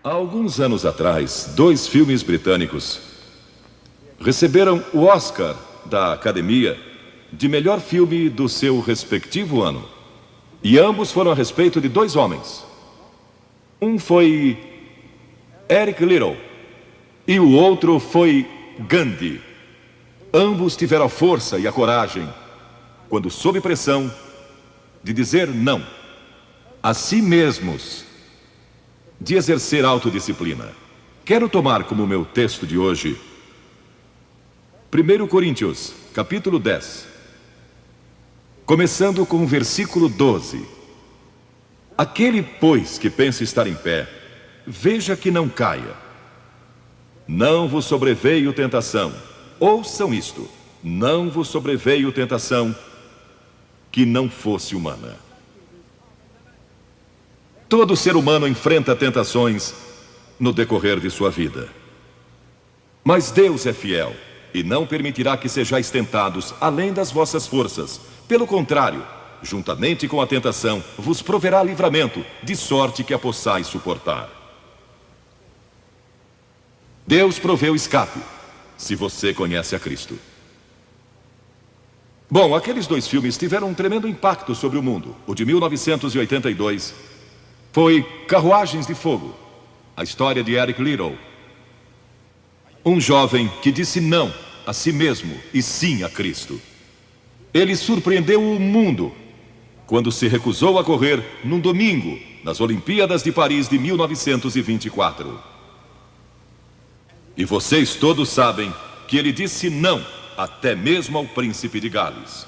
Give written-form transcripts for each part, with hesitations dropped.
Há alguns anos atrás, dois filmes britânicos receberam o Oscar da Academia de melhor filme do seu respectivo ano. E ambos foram a respeito de dois homens. Um foi Eric Liddell e o outro foi Gandhi. Ambos tiveram a força e a coragem, quando sob pressão, de dizer não a si mesmos, de exercer autodisciplina. Quero tomar como meu texto de hoje 1 Coríntios, capítulo 10, começando com o versículo 12. Aquele, pois, que pensa estar em pé, veja que não caia. Não vos sobreveio tentação. Ouçam isto: não vos sobreveio tentação que não fosse humana. Todo ser humano enfrenta tentações no decorrer de sua vida. Mas Deus é fiel e não permitirá que sejais tentados além das vossas forças. Pelo contrário, juntamente com a tentação, vos proverá livramento, de sorte que a possais suportar. Deus proveu escape, se você conhece a Cristo. Bom, aqueles dois filmes tiveram um tremendo impacto sobre o mundo. O de 1982 foi Carruagens de Fogo, a história de Eric Liddell, um jovem que disse não a si mesmo e sim a Cristo. Ele surpreendeu o mundo quando se recusou a correr num domingo nas Olimpíadas de Paris de 1924. E vocês todos sabem que ele disse não até mesmo ao príncipe de Gales,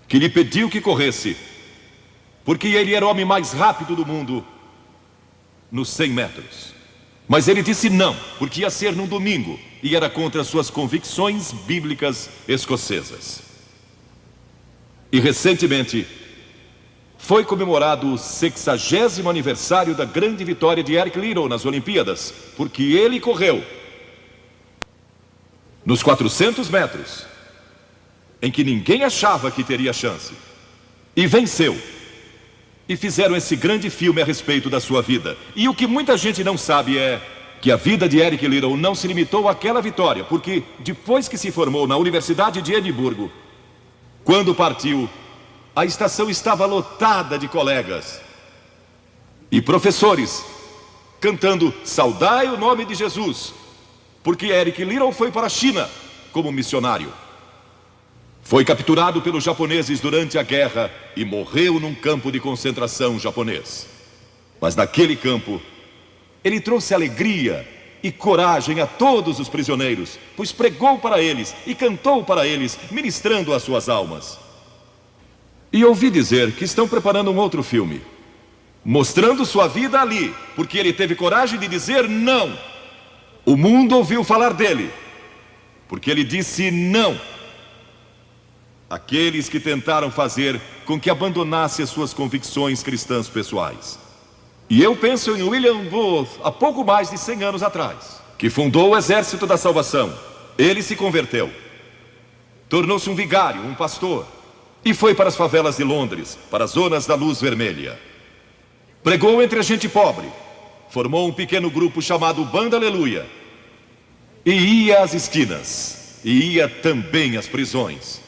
que lhe pediu que corresse, porque ele era o homem mais rápido do mundo nos 100 metros. Mas ele disse não, porque ia ser num domingo e era contra suas convicções bíblicas escocesas. E recentemente foi comemorado o 60º aniversário da grande vitória de Eric Liddell nas Olimpíadas, porque ele correu nos 400 metros, em que ninguém achava que teria chance, e venceu. E fizeram esse grande filme a respeito da sua vida. E o que muita gente não sabe é que a vida de Eric Liddell não se limitou àquela vitória, porque depois que se formou na Universidade de Edimburgo, quando partiu, a estação estava lotada de colegas e professores cantando "Saudai o nome de Jesus", porque Eric Liddell foi para a China como missionário. Foi capturado pelos japoneses durante a guerra e morreu num campo de concentração japonês. Mas naquele campo, ele trouxe alegria e coragem a todos os prisioneiros, pois pregou para eles e cantou para eles, ministrando as suas almas. E ouvi dizer que estão preparando um outro filme, mostrando sua vida ali, porque ele teve coragem de dizer não. O mundo ouviu falar dele, porque ele disse não àqueles que tentaram fazer com que abandonasse as suas convicções cristãs pessoais. E eu penso em William Booth, há pouco mais de 100 anos atrás, que fundou o Exército da Salvação. Ele se converteu, tornou-se um vigário, um pastor, e foi para as favelas de Londres, para as zonas da luz vermelha. Pregou entre a gente pobre, formou um pequeno grupo chamado Banda Aleluia, e ia às esquinas, e ia também às prisões.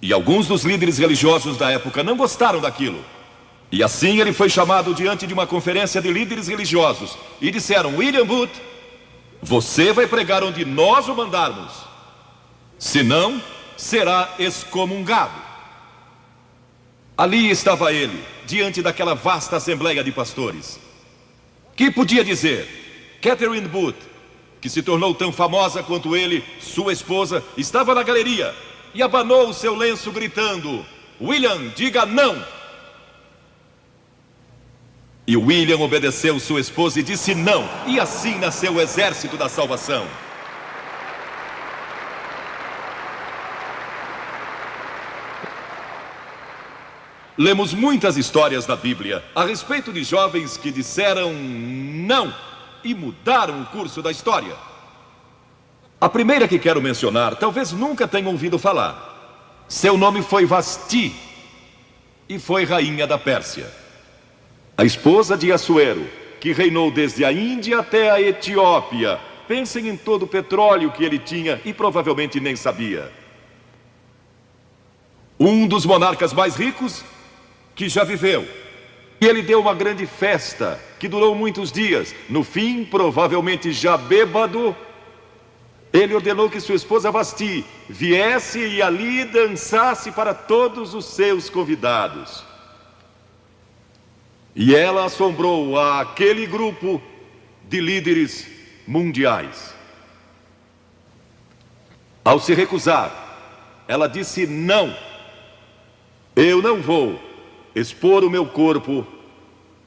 E alguns dos líderes religiosos da época não gostaram daquilo. E assim ele foi chamado diante de uma conferência de líderes religiosos. E disseram: William Booth, você vai pregar onde nós o mandarmos, senão será excomungado. Ali estava ele, diante daquela vasta assembleia de pastores. Que podia dizer? Catherine Booth, que se tornou tão famosa quanto ele, sua esposa, estava na galeria e abanou o seu lenço gritando: William, diga não! E William obedeceu sua esposa e disse não. E assim nasceu o Exército da Salvação. Lemos muitas histórias na Bíblia a respeito de jovens que disseram não e mudaram o curso da história. A primeira que quero mencionar, talvez nunca tenham ouvido falar. Seu nome foi Vasti e foi rainha da Pérsia. A esposa de Assuero, que reinou desde a Índia até a Etiópia. Pensem em todo o petróleo que ele tinha e provavelmente nem sabia. Um dos monarcas mais ricos que já viveu. E ele deu uma grande festa que durou muitos dias. No fim, provavelmente já bêbado, ele ordenou que sua esposa Vasti viesse e ali dançasse para todos os seus convidados. E ela assombrou aquele grupo de líderes mundiais. Ao se recusar, ela disse: não, eu não vou expor o meu corpo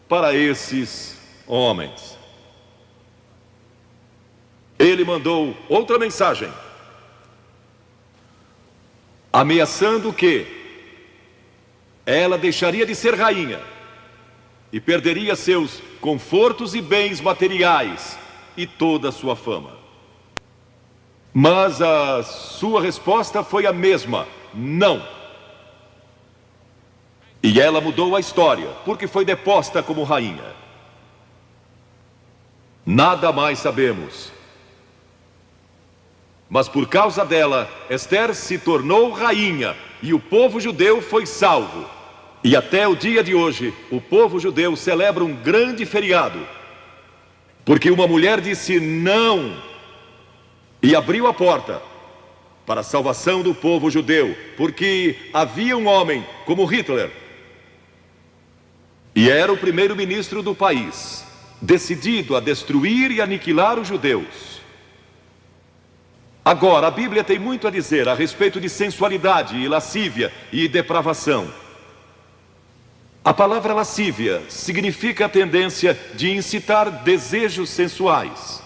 para esses homens. Ele mandou outra mensagem, ameaçando que ela deixaria de ser rainha e perderia seus confortos e bens materiais e toda a sua fama. Mas a sua resposta foi a mesma: não. E ela mudou a história, porque foi deposta como rainha. Nada mais sabemos. Mas por causa dela, Esther se tornou rainha e o povo judeu foi salvo. E até o dia de hoje, o povo judeu celebra um grande feriado, porque uma mulher disse não e abriu a porta para a salvação do povo judeu, porque havia um homem como Hitler, e era o primeiro-ministro do país, decidido a destruir e aniquilar os judeus. Agora, a Bíblia tem muito a dizer a respeito de sensualidade e lascívia e depravação. A palavra lascívia significa a tendência de incitar desejos sensuais.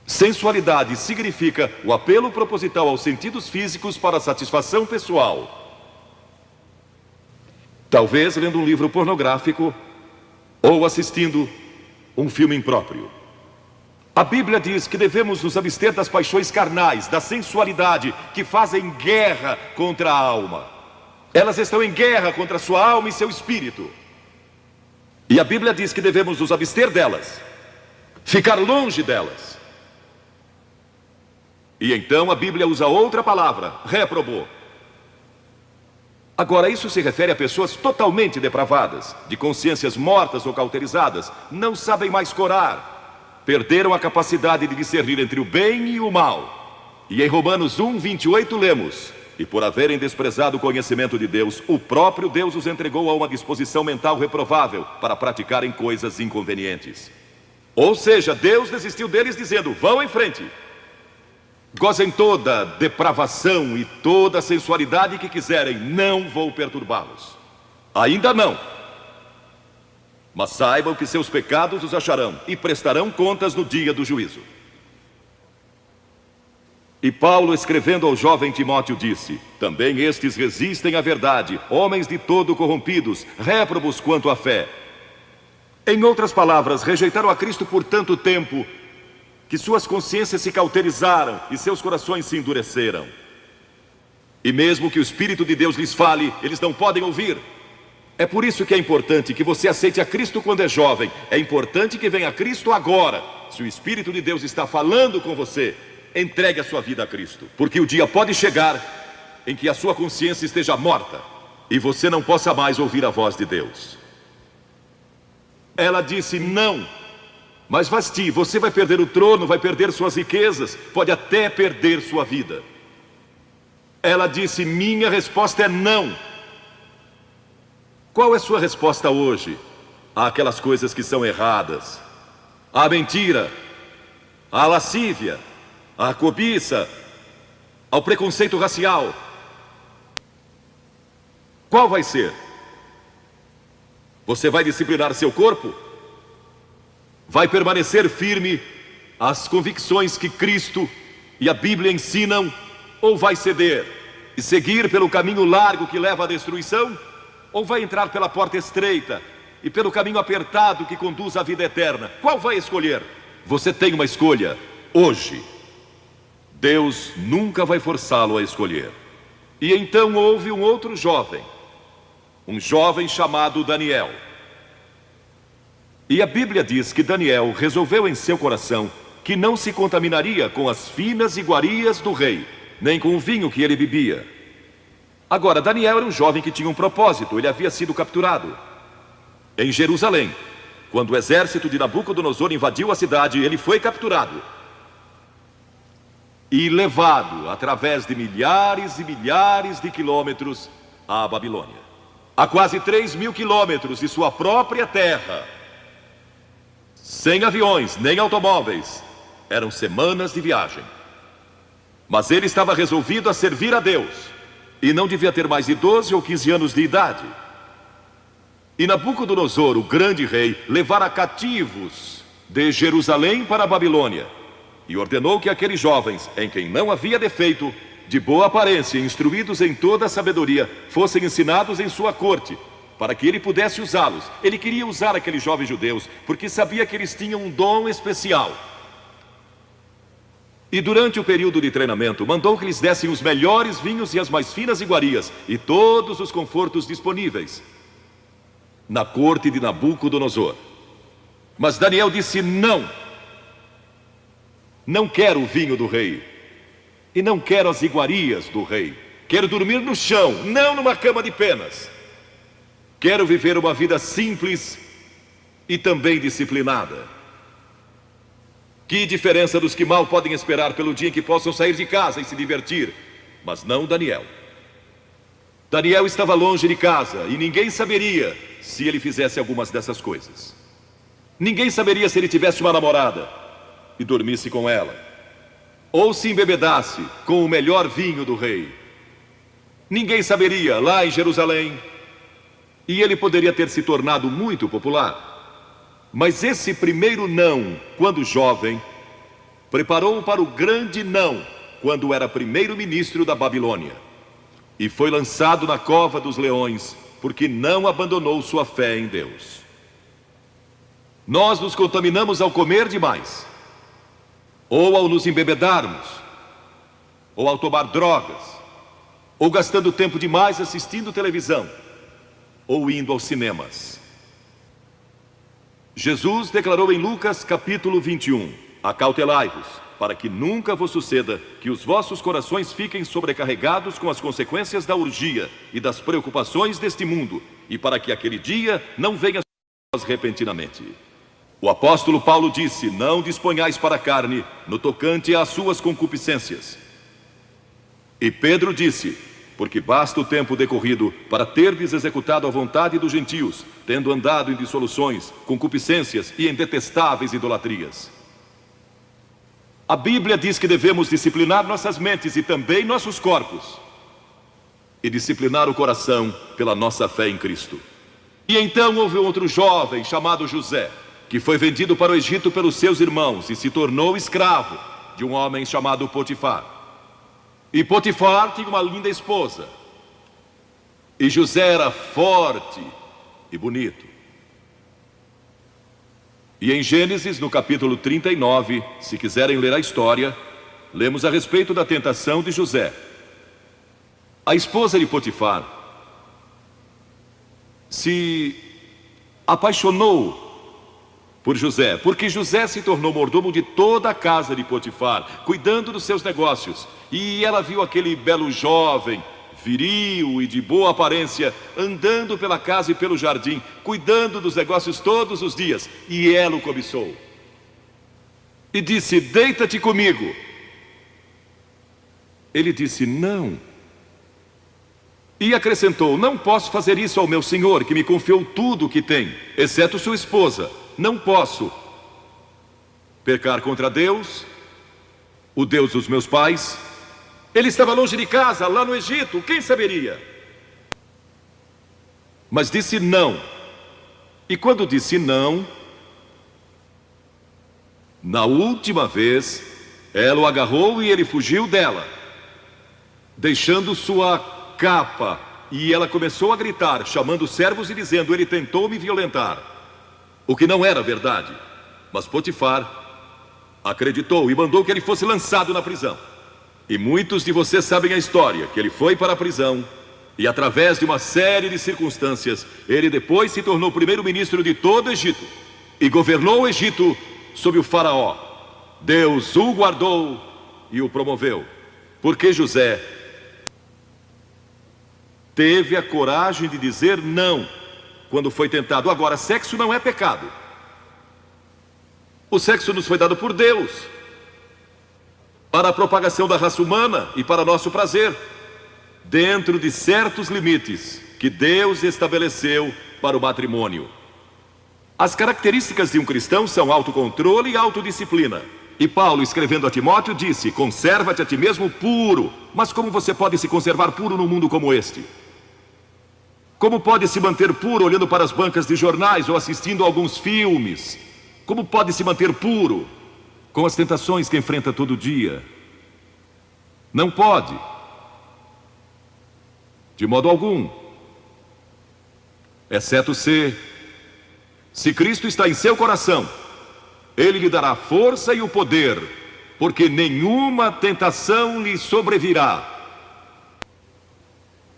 Sensualidade significa o apelo proposital aos sentidos físicos para satisfação pessoal. Talvez lendo um livro pornográfico ou assistindo um filme impróprio. A Bíblia diz que devemos nos abster das paixões carnais, da sensualidade, que fazem guerra contra a alma. Elas estão em guerra contra sua alma e seu espírito. E a Bíblia diz que devemos nos abster delas, ficar longe delas. E então a Bíblia usa outra palavra, réprobo. Agora, isso se refere a pessoas totalmente depravadas, de consciências mortas ou cauterizadas, não sabem mais corar, perderam a capacidade de discernir entre o bem e o mal. E em Romanos 1:28 lemos: e por haverem desprezado o conhecimento de Deus, o próprio Deus os entregou a uma disposição mental reprovável para praticarem coisas inconvenientes. Ou seja, Deus desistiu deles dizendo: vão em frente, gozem toda depravação e toda sensualidade que quiserem, não vou perturbá-los. Ainda não. Mas saibam que seus pecados os acharão e prestarão contas no dia do juízo. E Paulo, escrevendo ao jovem Timóteo, disse: também estes resistem à verdade, homens de todo corrompidos, réprobos quanto à fé. Em outras palavras, rejeitaram a Cristo por tanto tempo que suas consciências se cauterizaram e seus corações se endureceram. E mesmo que o Espírito de Deus lhes fale, eles não podem ouvir. É por isso que é importante que você aceite a Cristo quando é jovem. É importante que venha a Cristo agora. Se o Espírito de Deus está falando com você, entregue a sua vida a Cristo, porque o dia pode chegar em que a sua consciência esteja morta e você não possa mais ouvir a voz de Deus. Ela disse não. Mas Vasti, você vai perder o trono, vai perder suas riquezas, pode até perder sua vida. Ela disse: minha resposta é não. Qual é sua resposta hoje àquelas coisas que são erradas? À mentira, à lascívia, à cobiça, ao preconceito racial? Qual vai ser? Você vai disciplinar seu corpo? Vai permanecer firme às convicções que Cristo e a Bíblia ensinam? Ou vai ceder e seguir pelo caminho largo que leva à destruição? Ou vai entrar pela porta estreita e pelo caminho apertado que conduz à vida eterna? Qual vai escolher? Você tem uma escolha hoje. Deus nunca vai forçá-lo a escolher. E então houve um outro jovem, um jovem chamado Daniel. E a Bíblia diz que Daniel resolveu em seu coração que não se contaminaria com as finas iguarias do rei, nem com o vinho que ele bebia. Agora, Daniel era um jovem que tinha um propósito. Ele havia sido capturado em Jerusalém. Quando o exército de Nabucodonosor invadiu a cidade, ele foi capturado e levado através de milhares e milhares de quilômetros à Babilônia, a quase 3.000 quilômetros de sua própria terra, sem aviões nem automóveis. Eram semanas de viagem. Mas ele estava resolvido a servir a Deus, e não devia ter mais de 12 ou 15 anos de idade. E Nabucodonosor, o grande rei, levara cativos de Jerusalém para a Babilônia, e ordenou que aqueles jovens, em quem não havia defeito, de boa aparência, instruídos em toda a sabedoria, fossem ensinados em sua corte, para que ele pudesse usá-los. Ele queria usar aqueles jovens judeus, porque sabia que eles tinham um dom especial. E durante o período de treinamento, mandou que lhes dessem os melhores vinhos e as mais finas iguarias, e todos os confortos disponíveis na corte de Nabucodonosor. Mas Daniel disse: não, não quero o vinho do rei, e não quero as iguarias do rei. Quero dormir no chão, não numa cama de penas. Quero viver uma vida simples e também disciplinada. Que diferença dos que mal podem esperar pelo dia em que possam sair de casa e se divertir. Mas não Daniel. Daniel estava longe de casa e ninguém saberia se ele fizesse algumas dessas coisas. Ninguém saberia se ele tivesse uma namorada e dormisse com ela, ou se embebedasse com o melhor vinho do rei. Ninguém saberia lá em Jerusalém, e ele poderia ter se tornado muito popular. Mas esse primeiro não, quando jovem, preparou-o para o grande não, quando era primeiro-ministro da Babilônia, e foi lançado na cova dos leões, porque não abandonou sua fé em Deus. Nós nos contaminamos ao comer demais, ou ao nos embebedarmos, ou ao tomar drogas, ou gastando tempo demais assistindo televisão, ou indo aos cinemas. Jesus declarou em Lucas capítulo 21: acautelai-vos, para que nunca vos suceda que os vossos corações fiquem sobrecarregados com as consequências da orgia e das preocupações deste mundo, e para que aquele dia não venha sobre vós repentinamente. O apóstolo Paulo disse: não disponhais para a carne no tocante às suas concupiscências. E Pedro disse: porque basta o tempo decorrido para terdes executado a vontade dos gentios, tendo andado em dissoluções, concupiscências e em detestáveis idolatrias. A Bíblia diz que devemos disciplinar nossas mentes e também nossos corpos, e disciplinar o coração pela nossa fé em Cristo. E então houve outro jovem chamado José, que foi vendido para o Egito pelos seus irmãos e se tornou escravo de um homem chamado Potifar. E Potifar tinha uma linda esposa, e José era forte e bonito. E em Gênesis, no capítulo 39, se quiserem ler a história, lemos a respeito da tentação de José. A esposa de Potifar se apaixonou por José, porque José se tornou mordomo de toda a casa de Potifar, cuidando dos seus negócios. E ela viu aquele belo jovem, viril e de boa aparência, andando pela casa e pelo jardim, cuidando dos negócios todos os dias, e ela o cobiçou. E disse: deita-te comigo. Ele disse: não. E acrescentou: não posso fazer isso ao meu senhor, que me confiou tudo o que tem, exceto sua esposa. Não posso pecar contra Deus, o Deus dos meus pais. Ele estava longe de casa, lá no Egito, quem saberia? Mas disse não. E quando disse não, na última vez, ela o agarrou e ele fugiu dela, deixando sua capa. E ela começou a gritar, chamando os servos e dizendo: ele tentou me violentar. O que não era verdade. Mas Potifar acreditou e mandou que ele fosse lançado na prisão. E muitos de vocês sabem a história, que ele foi para a prisão, e através de uma série de circunstâncias, ele depois se tornou primeiro-ministro de todo o Egito. e governou o Egito sob o faraó. Deus o guardou e o promoveu, porque José teve a coragem de dizer não quando foi tentado. Agora, sexo não é pecado. O sexo nos foi dado por Deus para a propagação da raça humana e para nosso prazer, dentro de certos limites que Deus estabeleceu para o matrimônio. As características de um cristão são autocontrole e autodisciplina. E Paulo, escrevendo a Timóteo, disse: conserva-te a ti mesmo puro. Mas como você pode se conservar puro num mundo como este? Como pode se manter puro olhando para as bancas de jornais ou assistindo a alguns filmes? Como pode se manter puro com as tentações que enfrenta todo dia? Não pode, de modo algum, exceto se Cristo está em seu coração, Ele lhe dará força e o poder, porque nenhuma tentação lhe sobrevirá.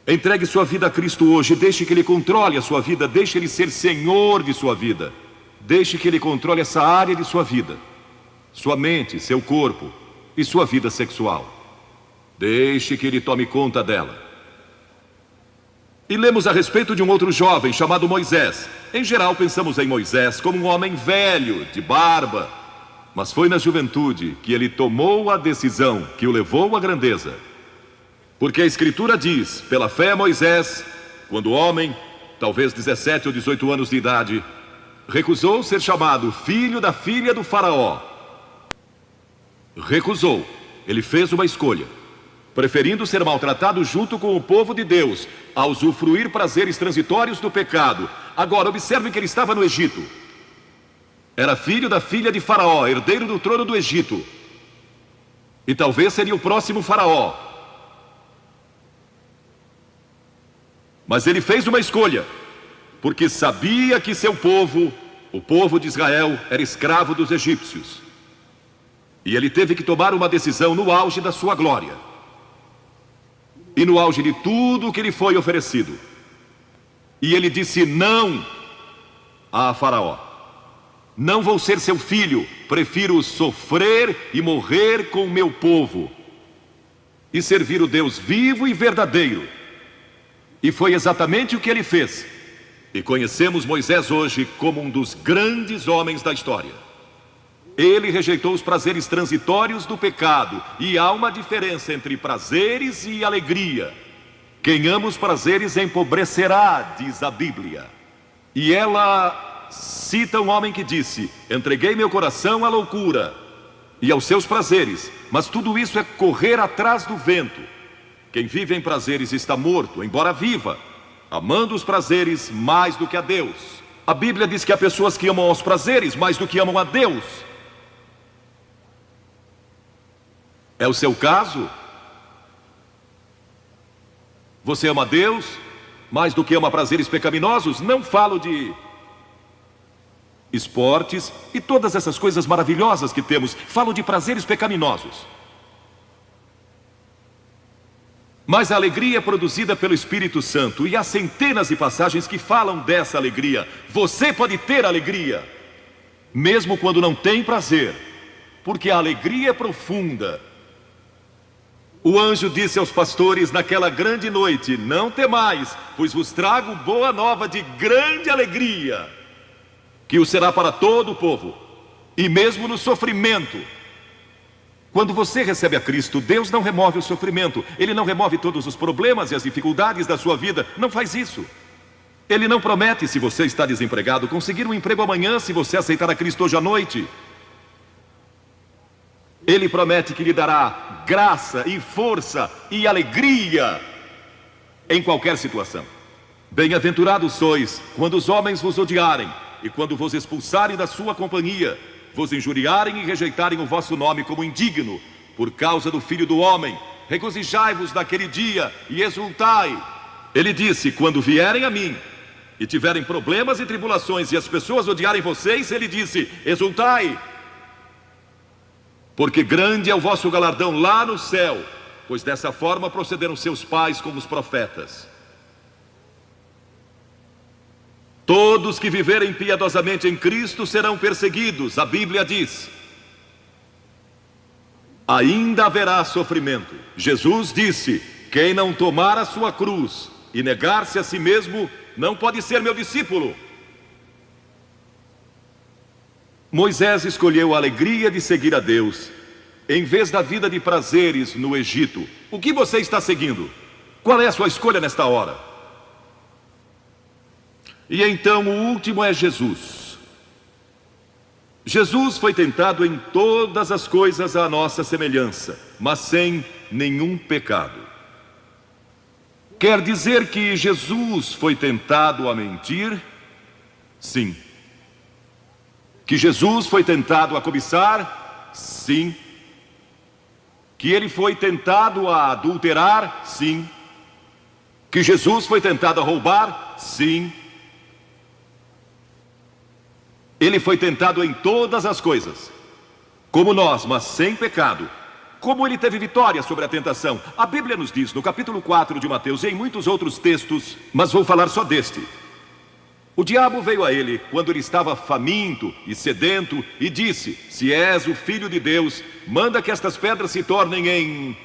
Entregue sua vida a Cristo hoje, deixe que Ele controle a sua vida, deixe Ele ser Senhor de sua vida, deixe que Ele controle essa área de sua vida, sua mente, seu corpo e sua vida sexual. Deixe que Ele tome conta dela. E lemos a respeito de um outro jovem chamado Moisés. Em geral pensamos em Moisés como um homem velho, de barba, mas foi na juventude que ele tomou a decisão que o levou à grandeza. Porque a Escritura diz: pela fé Moisés, quando homem, talvez 17 ou 18 anos de idade, recusou ser chamado filho da filha do faraó. Recusou. Ele fez uma escolha, preferindo ser maltratado junto com o povo de Deus, a usufruir prazeres transitórios do pecado. Agora, observe que ele estava no Egito. Era filho da filha de Faraó, herdeiro do trono do Egito. E talvez seria o próximo Faraó. Mas ele fez uma escolha, porque sabia que seu povo, o povo de Israel, era escravo dos egípcios. E ele teve que tomar uma decisão no auge da sua glória. E no auge de tudo o que lhe foi oferecido. E ele disse não a Faraó: não vou ser seu filho, prefiro sofrer e morrer com o meu povo e servir o Deus vivo e verdadeiro. E foi exatamente o que ele fez. E conhecemos Moisés hoje como um dos grandes homens da história. Ele rejeitou os prazeres transitórios do pecado. E há uma diferença entre prazeres e alegria. Quem ama os prazeres empobrecerá, diz a Bíblia. E ela cita um homem que disse: entreguei meu coração à loucura e aos seus prazeres, mas tudo isso é correr atrás do vento. Quem vive em prazeres está morto, embora viva, amando os prazeres mais do que a Deus. A Bíblia diz que há pessoas que amam os prazeres mais do que amam a Deus. É o seu caso? Você ama Deus mais do que ama prazeres pecaminosos? Não falo de esportes e todas essas coisas maravilhosas que temos. Falo de prazeres pecaminosos. Mas a alegria é produzida pelo Espírito Santo, e há centenas de passagens que falam dessa alegria. Você pode ter alegria, mesmo quando não tem prazer, porque a alegria é profunda. O anjo disse aos pastores naquela grande noite: não temais, pois vos trago boa nova de grande alegria, que o será para todo o povo. E mesmo no sofrimento, quando você recebe a Cristo, Deus não remove o sofrimento. Ele não remove todos os problemas e as dificuldades da sua vida. Não faz isso. Ele não promete, se você está desempregado, conseguir um emprego amanhã se você aceitar a Cristo hoje à noite. Ele promete que lhe dará graça e força e alegria em qualquer situação. Bem-aventurados sois quando os homens vos odiarem e quando vos expulsarem da sua companhia, vos injuriarem e rejeitarem o vosso nome como indigno, por causa do Filho do Homem. Regozijai-vos naquele dia e exultai. Ele disse: quando vierem a mim e tiverem problemas e tribulações e as pessoas odiarem vocês, ele disse: exultai, porque grande é o vosso galardão lá no céu, pois dessa forma procederam seus pais com os profetas. Todos que viverem piedosamente em Cristo serão perseguidos, a Bíblia diz. Ainda haverá sofrimento. Jesus disse: quem não tomar a sua cruz e negar-se a si mesmo, não pode ser meu discípulo. Moisés escolheu a alegria de seguir a Deus, em vez da vida de prazeres no Egito. O que você está seguindo? Qual é a sua escolha nesta hora? E então o último é Jesus. Jesus foi tentado em todas as coisas à nossa semelhança, mas sem nenhum pecado. Quer dizer que Jesus foi tentado a mentir? Sim. Que Jesus foi tentado a cobiçar? Sim. Que ele foi tentado a adulterar? Sim. Que Jesus foi tentado a roubar? Sim. Ele foi tentado em todas as coisas, como nós, mas sem pecado. Como ele teve vitória sobre a tentação? A Bíblia nos diz, no capítulo 4 de Mateus, e em muitos outros textos, mas vou falar só deste. O diabo veio a ele quando ele estava faminto e sedento e disse: se és o Filho de Deus, manda que estas pedras se tornem em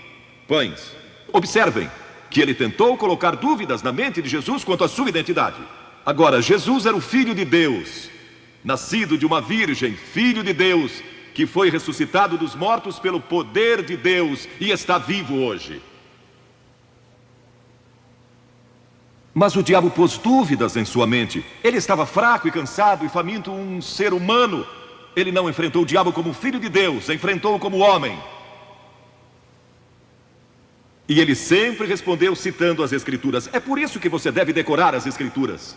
pães. Observem que ele tentou colocar dúvidas na mente de Jesus quanto à sua identidade. Agora, Jesus era o Filho de Deus, nascido de uma virgem, Filho de Deus, que foi ressuscitado dos mortos pelo poder de Deus e está vivo hoje. Mas o diabo pôs dúvidas em sua mente. Ele estava fraco e cansado e faminto, um ser humano. Ele não enfrentou o diabo como Filho de Deus, enfrentou-o como homem. E ele sempre respondeu citando as Escrituras. É por isso que você deve decorar as Escrituras.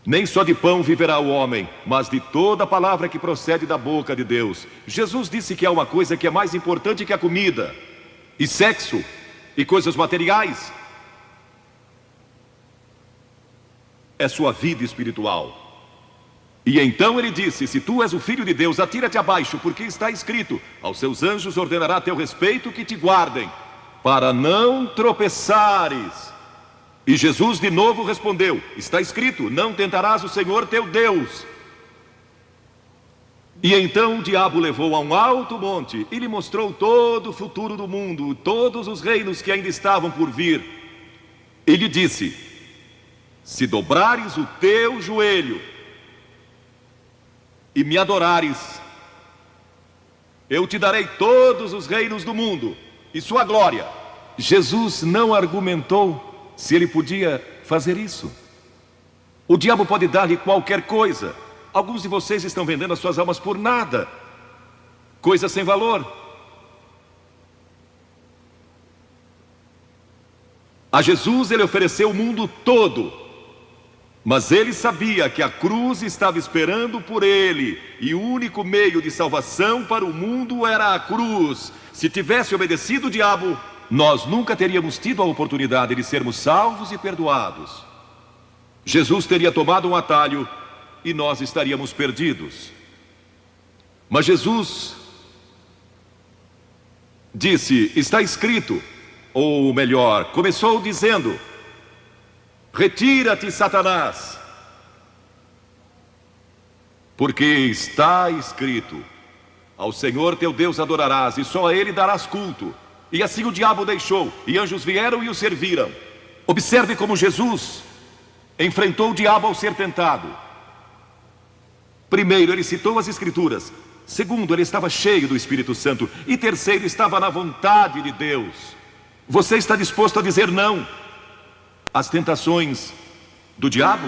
Nem só de pão viverá o homem, mas de toda palavra que procede da boca de Deus. Jesus disse que há uma coisa que é mais importante que a comida, e sexo, e coisas materiais. É sua vida espiritual. E então ele disse: se tu és o Filho de Deus, atira-te abaixo, porque está escrito: aos seus anjos ordenará a teu respeito que te guardem, para não tropeçares. E Jesus de novo respondeu: está escrito, não tentarás o Senhor teu Deus. E então o diabo levou a um alto monte e lhe mostrou todo o futuro do mundo, todos os reinos que ainda estavam por vir. E lhe disse: se dobrares o teu joelho e me adorares, eu te darei todos os reinos do mundo e sua glória. Jesus não argumentou se ele podia fazer isso. O diabo pode dar-lhe qualquer coisa. Alguns de vocês estão vendendo as suas almas por nada, coisas sem valor. A Jesus ele ofereceu o mundo todo, mas ele sabia que a cruz estava esperando por ele, e o único meio de salvação para o mundo era a cruz. Se tivesse obedecido o diabo, nós nunca teríamos tido a oportunidade de sermos salvos e perdoados. Jesus teria tomado um atalho e nós estaríamos perdidos. Mas Jesus disse: está escrito, ou melhor, começou dizendo: retira-te, Satanás, porque está escrito, ao Senhor teu Deus adorarás e só a Ele darás culto. E assim o diabo deixou, e anjos vieram e o serviram. Observe como Jesus enfrentou o diabo ao ser tentado. Primeiro, ele citou as Escrituras. Segundo, ele estava cheio do Espírito Santo. E terceiro, estava na vontade de Deus. Você está disposto a dizer não às tentações do diabo?